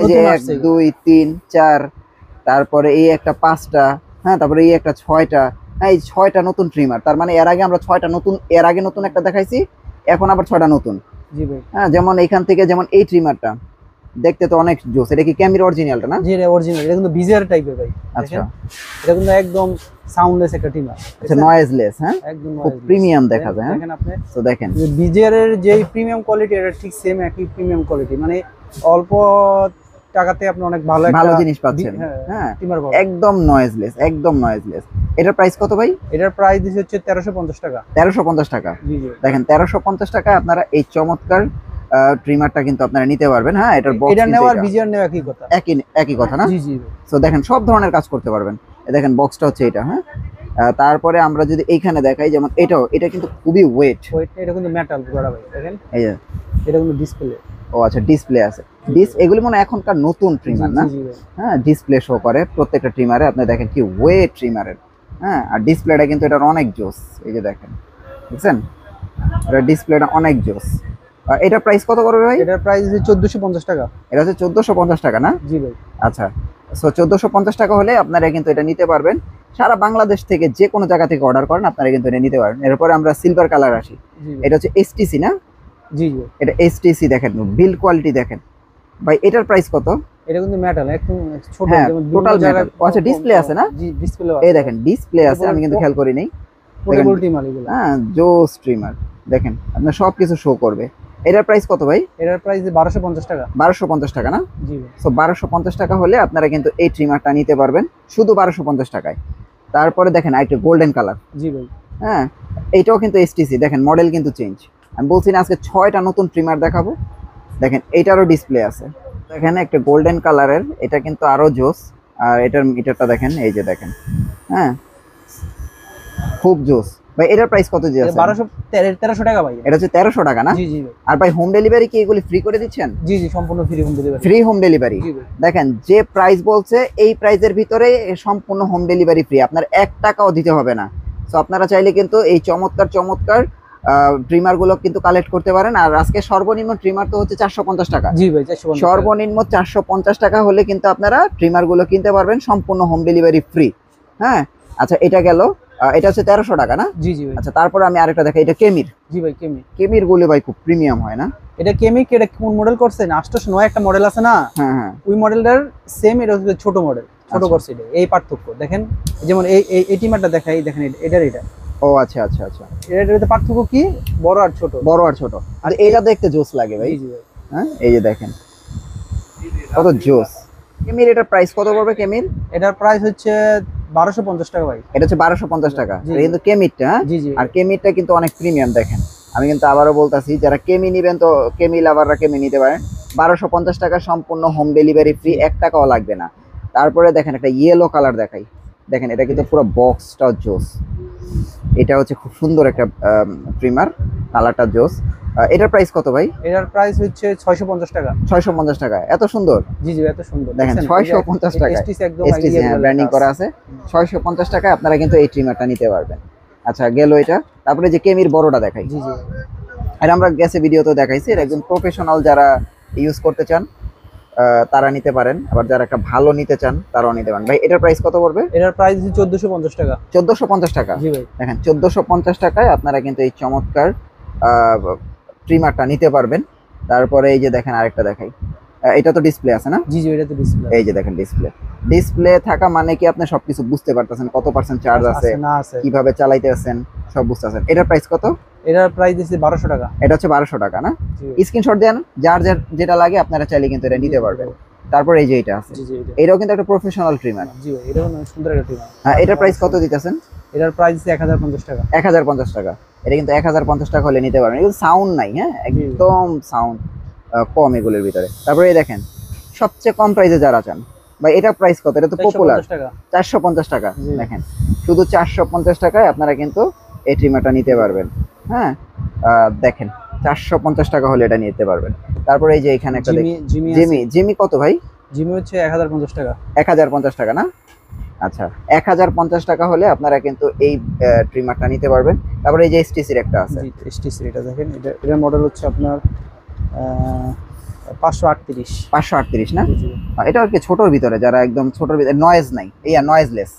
এই যে 1 2 3 4, তারপরে এই একটা 5টা, হ্যাঁ, তারপরে এই একটা 6টা, এই 6টা নতুন ট্রিমার। তার মানে এর আগে আমরা 6টা নতুন, এর আগে নতুন একটা দেখাইছি, এখন আবার 6টা নতুন। জি ভাই। হ্যাঁ, যেমন এইখান থেকে যেমন এই ট্রিমারটা দেখতে তো অনেক জোস। এটা কি ক্যামির অরিজিনালটা না? জি এটা অরিজিনাল, এটা কিন্তু বিজিআর টাইপের ভাই। আচ্ছা, এটা কিন্তু একদম সাউন্ডলেস একটা ট্রিমার। আচ্ছা, নয়েজলেস, হ্যাঁ, একদম খুব প্রিমিয়াম দেখা যায়। হ্যাঁ, দেখেন আপনি, তো দেখেন বিজিআর এর যেই প্রিমিয়াম কোয়ালিটি, এটা ঠিক সেম একই প্রিমিয়াম কোয়ালিটি, মানে অল্প টাকাতে আপনি অনেক ভালো ভালো জিনিস পাচ্ছেন। হ্যাঁ, ট্রিমার পাবেন, একদম নয়েজলেস, একদম নয়েজলেস। এটার প্রাইস কত ভাই? এটার প্রাইস দিছে হচ্ছে 1350 টাকা। 1350 টাকা। জি জি, দেখেন 1350 টাকায় আপনারা এই চমৎকার ট্রিমারটা কিন্তু আপনারা নিতে পারবেন। হ্যাঁ, এটার বক্স এটা কিন্তু নেওয়ার বিজিআর নেওয়া একই কথা, একই কথা না? জি জি। সো দেখেন সব ধরনের কাজ করতে পারবেন। দেখেন বক্সটা হচ্ছে এটা। হ্যাঁ, তারপরে আমরা যদি এইখানে দেখাই, যেমন এটা কিন্তু খুবই ওয়েট। এটা কিন্তু মেটাল গোড়া ভাই, দেখেন এই যে এটা কিন্তু ডিসপ্লে। ও আচ্ছা, ডিসপ্লে আছে। এগুলি মনে হয় এখনকার নতুন ট্রিমার না? হ্যাঁ, ডিসপ্লে শো করে প্রত্যেকটা ট্রিমারে। আপনি দেখেন কি ওয়েট ট্রিমারের। হ্যাঁ, আর ডিসপ্লেটা কিন্তু এটার অনেক জোস। এই যে দেখেন, দেখছেন, এটা ডিসপ্লেটা অনেক জোস। এটার প্রাইস কত পড়বে ভাই? এটার প্রাইস হচ্ছে 1450 টাকা। এটা হচ্ছে 1450 টাকা না? জি ভাই। আচ্ছা, সো 1450 টাকা হলে আপনারা কিন্তু এটা নিতে পারবেন। সারা বাংলাদেশ থেকে যে কোনো জায়গা থেকে অর্ডার করেন, আপনারা কিন্তু এটা নিতে পারবেন। এরপরে আমরা সিলভার কালার আসি। এটা হচ্ছে এসটিসি না? জি জি, এটা এসটিসি। দেখেন বিল্ড কোয়ালিটি দেখেন ভাই। এটার প্রাইস কত? এটা কিন্তু মেটাল, একদম ছোট, হ্যাঁ, যেমন টোটাল মেটাল। আচ্ছা, ডিসপ্লে আছে না? জি ডিসপ্লে আছে। এই দেখেন ডিসপ্লে আছে, আমি কিন্তু খেয়াল করি নাই। পোর্টেবল ট্রিমার এগুলো। হ্যাঁ, জোস ট্রিমার। দেখেন আপনার সবকিছু শো করবে। এটার প্রাইস কত ভাই? এটার প্রাইস 1250 টাকা। 1250 টাকা না? জি ভাই। সো 1250 টাকা হলে আপনারা কিন্তু এই ট্রিমারটা নিতে পারবেন শুধু 1250 টাকায়। তারপরে দেখেন আরেকটা গোল্ডেন কালার। জি ভাই। হ্যাঁ, এইটাও কিন্তু এসটিসি। দেখেন মডেল কিন্তু চেঞ্জ। আমি বলছি না আজকে 6টা নতুন ট্রিমার দেখাবো। দেখেন এইটারও ডিসপ্লে আছে। এখানে একটা গোল্ডেন কালারের, এটা কিন্তু আরো জোস। আর এটারটা দেখেন, এই যে দেখেন, হ্যাঁ, খুব জোস ভাই। এটার প্রাইস কত দিয়ে আছে? 1300 টাকা ভাই। এটা হচ্ছে 1300 টাকা না? জি জি ভাই। আর ভাই হোম ডেলিভারি কি এগুলি ফ্রি করে দিচ্ছেন? জি জি, সম্পূর্ণ free home delivery. Free home delivery. জি ভাই। দেখেন যে প্রাইস বলছে এই প্রাইসের ভিতরে সম্পূর্ণ হোম ডেলিভারি ফ্রি, আপনার 1 টাকাও দিতে হবে না। সো আপনারা চাইলে কিন্তু এই চমৎকার চমৎকার ট্রিমার গুলো কিন্তু কালেক্ট করতে পারেন। আর আজকে সর্বনিম্ন ট্রিমার তো হচ্ছে 450 টাকা। জি ভাই, 450 সর্বনিম্ন 450 টাকা হলে কিন্তু আপনারা ট্রিমার গুলো কিনতে পারবেন সম্পূর্ণ হোম ডেলিভারি ফ্রি। হ্যাঁ, আচ্ছা, এটা গেল। এটা হচ্ছে 1300 টাকা না? জি জি ভাই। আচ্ছা, তারপর আমি আরেকটা দেখাই। এটা কেমির। জি ভাই, কেমির গুলো ভাই খুব প্রিমিয়াম হয় না? এটা কেমিক। এটা কোন মডেল করছেন? 809 একটা মডেল আছে না? হ্যাঁ হ্যাঁ, ওই মডেলটার সেম, এটা হচ্ছে ছোট মডেল, ছোট করছে। এটা এই পার্থক্য দেখেন, যেমন এই টিমারটা দেখাই, দেখেন এটা। ও আচ্ছা আচ্ছা আচ্ছা, এটার পার্থক্য কি? বড় আর ছোট। বড় আর ছোট। আর এটা দেখতে জোস লাগে ভাই। জি জি ভাই। হ্যাঁ, এই যে দেখেন কত জোস। কেমির এটার প্রাইস কত পড়বে? কেমির এটার প্রাইস হচ্ছে 1250 টাকা ভাই। এটা হচ্ছে 1250 টাকা। জি, এটা কিন্তু কেমিরটা। হ্যাঁ, জি জি। আর কেমিরটা কিন্তু অনেক প্রিমিয়াম। দেখেন আমি কিন্তু আবারও বলতাছি, যারা কেমি নিবেন তো কেমি লাভাররা কেমি নিতে পারেন। 1250 টাকা সম্পূর্ণ হোম ডেলিভারি ফ্রি, 1 টাকাও লাগবে না। তারপরে দেখেন একটা ইয়েলো কালার দেখাই। দেখেন এটা কিন্তু পুরো বক্সটাও জোস। এটা হচ্ছে খুব সুন্দর একটা ট্রিমার, কালারটা জোস। এটার প্রাইস কত ভাই? এটার প্রাইস হচ্ছে 650 টাকা। 650 টাকা। এত সুন্দর? জি জি, এত সুন্দর। দেখেন 650 টাকা। এসটিসি একদম এসটিসি, হ্যাঁ, ব্র্যান্ডিং করা আছে। 650 টাকায় আপনারা কিন্তু এই ট্রিমারটা নিতে পারবেন। আচ্ছা, গেল এটা। তারপরে যে কেমির বড়টা দেখাই। জি জি। এটা আমরা গেছে ভিডিওতে দেখাইছি। এটা একদম প্রফেশনাল যারা ইউজ করতে চান তারা নিতে পারেন, আবার যারা একটা ভালো নিতে চান তারাও নিতে পারেন। ভাই এটার প্রাইস কত পড়বে? এটার প্রাইস হচ্ছে 1450 টাকা। 1450 টাকা। জি ভাই। দেখেন 1450 টাকায় আপনারা কিন্তু এই চমৎকার ট্রিমারটা নিতে পারবেন। তারপরে এই যে দেখেন আরেকটা দেখাই। এটা তো ডিসপ্লে আছে না? জি জি, এটা তো ডিসপ্লে। এই যে দেখেন ডিসপ্লে থাকা মানে কি আপনি সবকিছু বুঝতে পারতেছেন, কত পার্সেন্ট চার্জ আছে, না আছে, কিভাবে চালাইতেছেন সব বুঝতেছেন। এটার প্রাইস কত? এটার প্রাইস দিচ্ছে 1200 টাকা। এটা হচ্ছে 1200 টাকা না? স্ক্রিনশট দেন, যার যেটা লাগে আপনারা চাইলে কিন্তু এটা নিতে পারবেন। তারপর এই যে এটা আছে, জি জি, এটাও কিন্তু একটা প্রফেশনাল ট্রিমার। জি ভাই, এটাও অনেক সুন্দর একটা ট্রিমার। হ্যাঁ, এটার প্রাইস কত দিতেছেন? এটার প্রাইস 1050 টাকা। 1050 টাকা। এটা কিন্তু 1050 টাকা হলে নিতে পারবেন। এগুলো সাউন্ড নাই, হ্যাঁ, একদম সাউন্ড কম এগুলোর ভিতরে। তারপরে এই দেখেন সবচেয়ে কম প্রাইসে যারা চান ভাই, এটা প্রাইস কত? এটা তো পপুলার। 450 টাকা। দেখেন শুধু 450 টাকায় আপনারা কিন্তু এই ট্রিমারটা নিতে পারবেন। হ্যাঁ, দেখেন 450 টাকা হলে এটা নিতে পারবেন। তারপরে এই যে এখানে একটা জিমি কত ভাই? জিমি হচ্ছে 1050 টাকা। 1050 টাকা না? আচ্ছা, 1050 টাকা হলে আপনারা কিন্তু এই ট্রিমারটা নিতে পারবেন। তারপরে এই যে এসটিসির একটা আছে। জি, এসটিসি, এটা দেখেন, এটার মডেল হচ্ছে আপনার 538। 538 না? জি জি। এটা আর কি ছোটর ভিতরে, যারা একদম ছোটর ভিতরে, নয়েজ নাই, নয়েজলেস।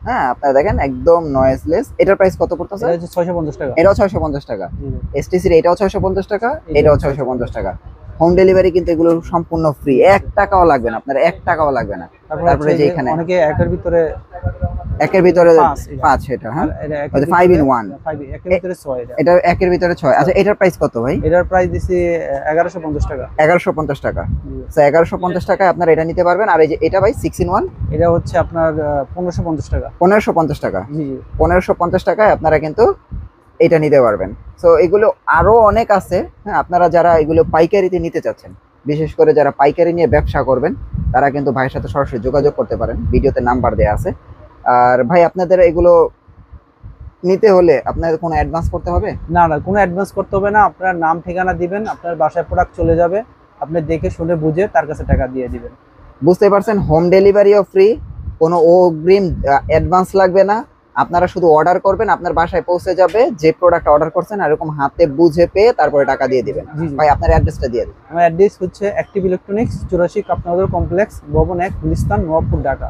হ্যাঁ, আপনারা দেখেন একদম নয়েজলেস। এটার প্রাইস কত পড়তেছে? এটা হচ্ছে 650 টাকা। এটাও 650 টাকা। জি ভাই। এসটিসির এটাও 650 টাকা, এটাও 650 টাকা। হোম ডেলিভারি কিন্তু এগুলো সম্পূর্ণ ফ্রি, 1 টাকাও লাগবে না আপনার, 1 টাকাও লাগবে না। তারপরে যে এখানে অনেকে একের ভিতরে একের ভিতরে 5 এটা, হ্যাঁ, এটা 5 in 1, একের ভিতরে 6 এটা। এটা একের ভিতরে 6। আচ্ছা, এটার প্রাইস কত ভাই? এটার প্রাইস দিছি 1150 টাকা। 1150 টাকা। জি। সো 1150 টাকায় আপনারা এটা নিতে পারবেন। আর এই যে এটা ভাই 6 in 1, এটা হচ্ছে আপনার 1550 টাকা। 1550 টাকা। জি জি। 1550 টাকায় আপনারা কিন্তু এটা নিতে পারবেন। সো এগুলো আরো অনেক আছে। হ্যাঁ, আপনারা যারা এগুলো পাইকারিতে নিতে চাচ্ছেন, বিশেষ করে যারা পাইকারি নিয়ে ব্যবসা করবেন, তারা কিন্তু ভাইয়ের সাথে সরাসরি যোগাযোগ করতে পারেন, ভিডিওতে নাম্বার দেওয়া আছে। আর ভাই, আপনাদের এগুলো নিতে হলে আপনাদের কোনো অ্যাডভান্স করতে হবে? না না, কোনো অ্যাডভান্স করতে হবে না। আপনার নাম ঠিকানা দিবেন, আপনার বাসায় প্রোডাক্ট চলে যাবে, আপনি দেখে শুনে বুঝে তার কাছে টাকা দিয়ে দিবেন। বুঝতে পারছেন, হোম ডেলিভারিও ফ্রি, কোনো অগ্রিম অ্যাডভান্স লাগবে না। আপনারা শুধু অর্ডার করবেন, আপনার বাসায় পৌঁছে যাবে, যে প্রোডাক্ট অর্ডার করছেন এরকম হাতে বুঝে পেয়ে তারপরে টাকা দিয়ে দিবেন। জি জি। ভাই, আপনার অ্যাড্রেসটা দিয়ে দিন। আমার অ্যাড্রেস হচ্ছে অ্যাক্টিভ ইলেকট্রনিক্স, 84 কাপনগর কমপ্লেক্স, ভবন 1, গুলিস্তান, নবাবপুর, ঢাকা।